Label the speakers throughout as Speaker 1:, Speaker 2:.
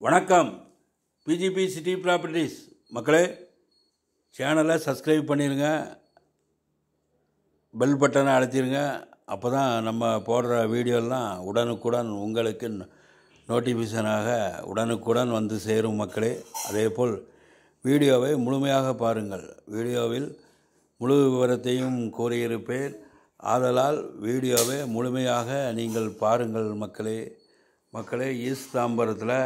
Speaker 1: வணக்கம். PGP city properties மக்களே, சேனலை சப்ஸ்கிரைப் பண்ணிடுங்க, பெல் பட்டனை அழுத்திடுங்க. அப்போ தான் நம்ம போடுற வீடியோலாம் உடனுக்குடன் உங்களுக்கு நோட்டிஃபிகேஷனாக உடனுக்குடன் வந்து சேரும் மக்களே. அதேபோல் வீடியோவை முழுமையாக பாருங்கள். வீடியோவில் முழு விவரத்தையும் கூறியிருப்பேன். ஆதலால் வீடியோவை முழுமையாக நீங்கள் பாருங்கள் மக்களே. ஈஸ்ட் தாம்பரத்தில்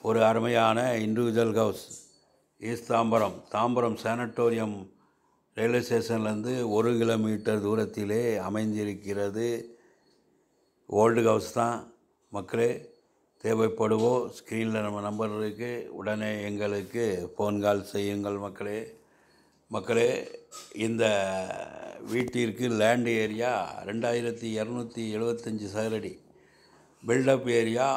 Speaker 1: ஒரு அருமையான individual house. East Tambaram sanatorium railway ஸ்டேஷன்லேருந்து 1 கிலோமீட்டர் தூரத்திலே அமைந்திருக்கிறது. ஓல்டு ஹவுஸ் தான் மக்களே. தேவைப்படுவோ ஸ்க்ரீனில் நம்ம நம்பர் இருக்குது, உடனே எங்களுக்கு ஃபோன் கால் செய்யுங்கள் மக்களே. இந்த வீட்டிற்கு லேண்ட் ஏரியா 2275 சதுரடி, பில்டப் ஏரியா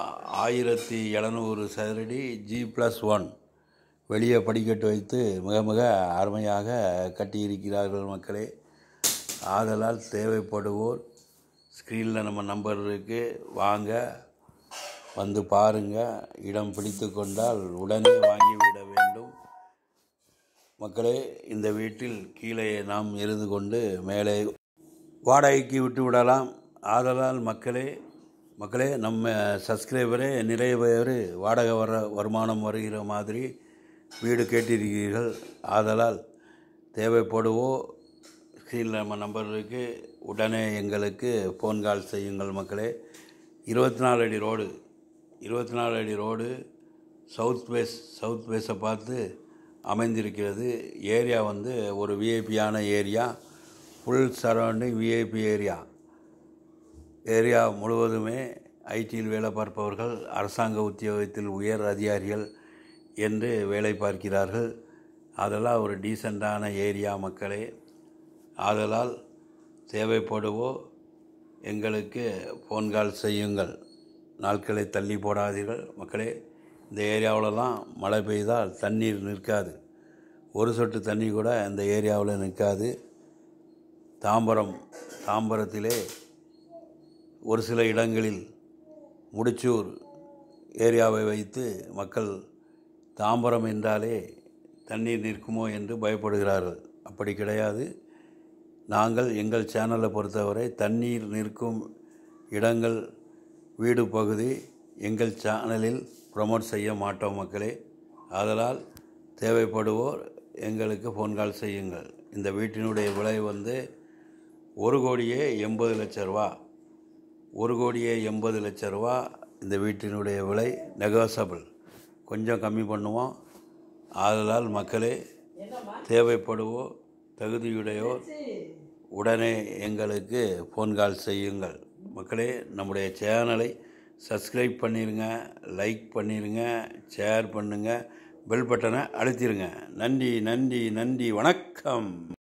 Speaker 1: 1700 சதுரடி, G+1. வெளியே படிக்கட்டு வைத்து மிக அருமையாக கட்டியிருக்கிறார்கள் மக்களே. ஆதலால் தேவைப்படுவோர் ஸ்க்ரீனில் நம்ம நம்பர் இருக்குது, வாங்க வந்து பாருங்கள். இடம் பிடித்து கொண்டால் உடனே வாங்கிவிட வேண்டும் மக்களே. இந்த வீட்டில் கீழே நாம் இருந்து கொண்டு மேலே வாடகைக்கு விட்டு விடலாம். ஆதலால் மக்களே, நம்ம சப்ஸ்கிரைபரே நிறைய பேர் வாடகை வருமானம் வருகிற மாதிரி வீடு கேட்டிருக்கிறீர்கள். ஆதலால் தேவைப்படுவோ ஸ்க்ரீனில் நம்ம நம்பர் இருக்குது, உடனே எங்களுக்கு ஃபோன் கால் செய்யுங்கள் மக்களே. 24 அடி ரோடு சவுத் ஃபேஸை பார்த்து அமைந்திருக்கிறது. ஏரியா வந்து ஒரு விஐபியான area, full surrounding VIP area முழுவதுமே ஐடியில் வேலை பார்ப்பவர்கள், அரசாங்க உத்தியோகத்தில் உயர் அதிகாரிகள் என்று வேலை பார்க்கிறார்கள். அதெல்லாம் ஒரு டீசெண்டான ஏரியா மக்களே. ஆதலால் தேவைப்படுவோ எங்களுக்கு ஃபோன் கால் செய்யுங்கள். நாட்களை தள்ளி போடாதீர்கள் மக்களே. இந்த ஏரியாவிலலாம் மழை பெய்தால் தண்ணீர் நிற்காது, ஒரு சொட்டு தண்ணி கூட இந்த ஏரியாவில் நிற்காது. தாம்பரத்திலே ஒரு சில இடங்களில் முடிச்சூர் ஏரியாவை வைத்து மக்கள் தாம்பரம் என்றாலே தண்ணீர் நிற்குமோ என்று பயப்படுகிறார்கள். அப்படி கிடையாது. நாங்கள் எங்கள் சேனலை பொறுத்தவரை தண்ணீர் நிற்கும் இடங்கள், வீடு பகுதி எங்கள் சேனலில் ப்ரமோட் செய்ய மாட்டோம் மக்களே. ஆதலால் தேவைப்படுவோர் எங்களுக்கு ஃபோன் கால் செய்யுங்கள். இந்த வீட்டினுடைய விலை வந்து 1,80,00,000 ரூபா. 1,80,00,000 ரூபா இந்த வீட்டினுடைய விலை. நெகோசபிள், கொஞ்சம் கம்மி பண்ணுவோம். ஆதலால் மக்களே, தேவைப்படுவோ தகுதியுடையோர் உடனே எங்களுக்கு ஃபோன் கால் செய்யுங்கள் மக்களே. நம்முடைய சேனலை சப்ஸ்கிரைப் பண்ணிடுங்க, லைக் பண்ணிடுங்க, ஷேர் பண்ணுங்கள், பெல் பட்டனை அழுத்திடுங்க. நன்றி. வணக்கம்.